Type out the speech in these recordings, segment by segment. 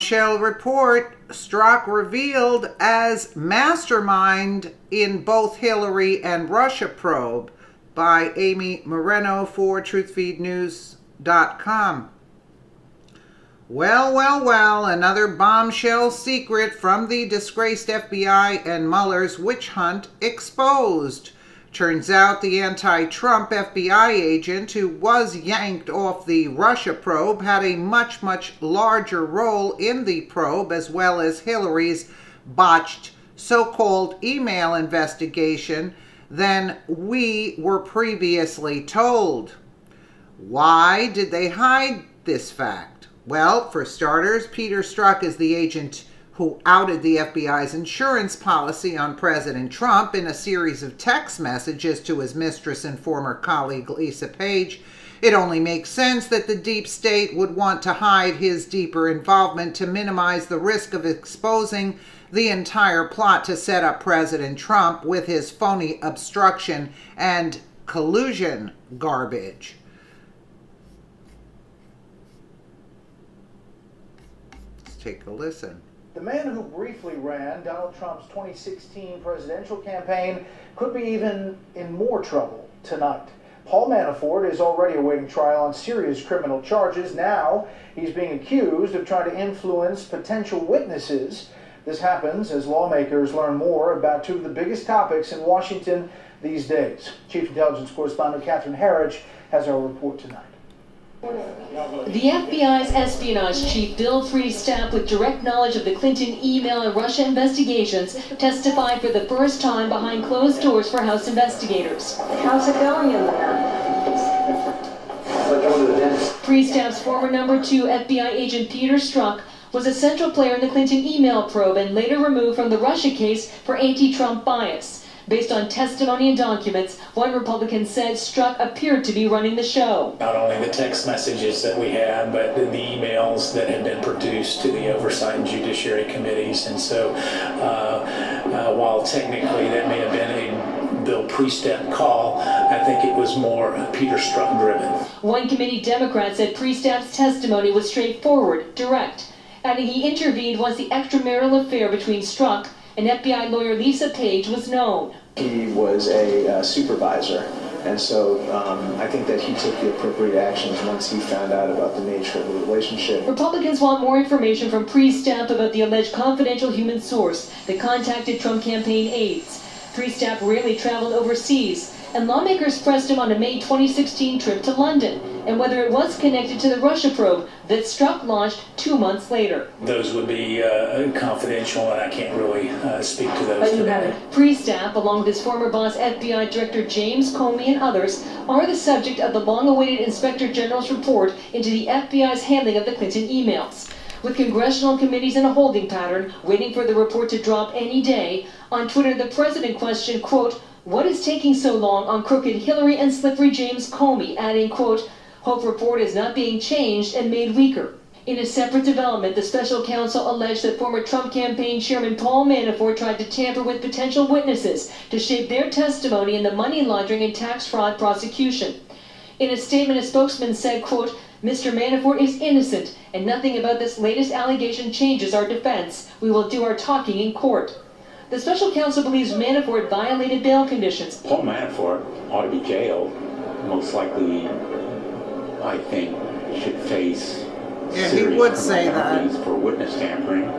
Bombshell report, Strzock revealed as mastermind in both Hillary and Russia probe, by Amy Moreno for truthfeednews.com. Well, another bombshell secret from the disgraced FBI and Mueller's witch hunt exposed. Turns out the anti-Trump FBI agent who was yanked off the Russia probe had a much larger role in the probe, as well as Hillary's botched so-called email investigation, than we were previously told. Why did they hide this fact? Well, for starters, Peter Strzock is the agent who outed the FBI's insurance policy on President Trump in a series of text messages to his mistress and former colleague Lisa Page. It only makes sense that the deep state would want to hide his deeper involvement to minimize the risk of exposing the entire plot to set up President Trump with his phony obstruction and collusion garbage. Let's take a listen. The man who briefly ran Donald Trump's 2016 presidential campaign could be even in more trouble tonight. Paul Manafort is already awaiting trial on serious criminal charges. Now he's being accused of trying to influence potential witnesses. This happens as lawmakers learn more about two of the biggest topics in Washington these days. Chief Intelligence Correspondent Catherine Herridge has our report tonight. The FBI's espionage chief, Bill Strzock, with direct knowledge of the Clinton email and Russia investigations, testified for the first time behind closed doors for House investigators. How's it going in there? Strzock's former number 2 FBI agent Peter Strzock was a central player in the Clinton email probe and later removed from the Russia case for anti-Trump bias. Based on testimony and documents, one Republican said Strzock appeared to be running the show. Not only the text messages that we had, but the emails that had been produced to the Oversight and Judiciary Committees. And so while technically that may have been a Bill Strzock call, I think it was more Peter Strzock driven. One committee Democrat said Strzock's testimony was straightforward, direct, adding he intervened once the extramarital affair between Strzock and FBI lawyer Lisa Page was known. He was a supervisor, and so I think that he took the appropriate actions once he found out about the nature of the relationship. Republicans want more information from Strzock about the alleged confidential human source that contacted Trump campaign aides. Strzock rarely traveled overseas, and lawmakers pressed him on a May 2016 trip to London, and whether it was connected to the Russia probe that Strzock launched 2 months later. Those would be confidential, and I can't really speak to those today. Strzock, along with his former boss, FBI Director James Comey, and others, are the subject of the long-awaited Inspector General's report into the FBI's handling of the Clinton emails. With congressional committees in a holding pattern, waiting for the report to drop any day, on Twitter the president questioned, quote, "What is taking so long on crooked Hillary and slippery James Comey?" adding, quote, "Hope report is not being changed and made weaker." In a separate development, the special counsel alleged that former Trump campaign chairman Paul Manafort tried to tamper with potential witnesses to shape their testimony in the money laundering and tax fraud prosecution. In a statement, a spokesman said, quote, "Mr. Manafort is innocent, and nothing about this latest allegation changes our defense. We will do our talking in court." The special counsel believes Manafort violated bail conditions. Paul Manafort ought to be jailed. Most likely, I think, should face serious penalties for witness tampering.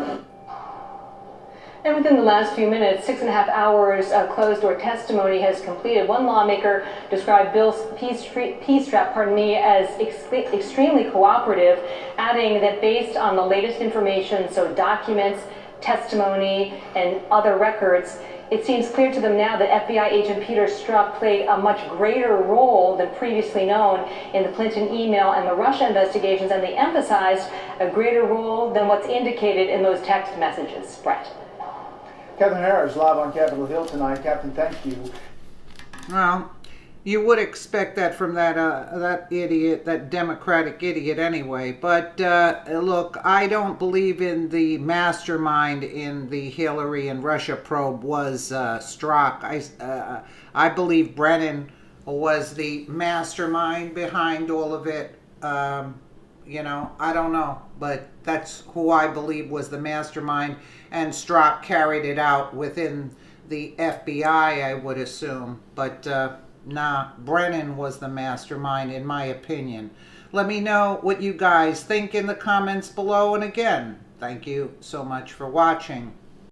And within the last few minutes, 6.5 hours of closed-door testimony has completed. One lawmaker described Bill Strzock, as extremely cooperative, adding that based on the latest information, so documents, testimony, and other records, it seems clear to them now that FBI agent Peter Strzock played a much greater role than previously known in the Clinton email and the Russia investigations, and they emphasized a greater role than what's indicated in those text messages. Brett. Catherine Harris, live on Capitol Hill tonight. Captain, thank you. Well, you would expect that from that idiot, that Democratic idiot anyway. But look, I don't believe in the mastermind in the Hillary and Russia probe was Strzock. I believe Brennan was the mastermind behind all of it. You know, I don't know, but that's who I believe was the mastermind, and Strzock carried it out within the FBI, I would assume. But nah, Brennan was the mastermind, in my opinion. Let me know what you guys think in the comments below, and again, thank you so much for watching.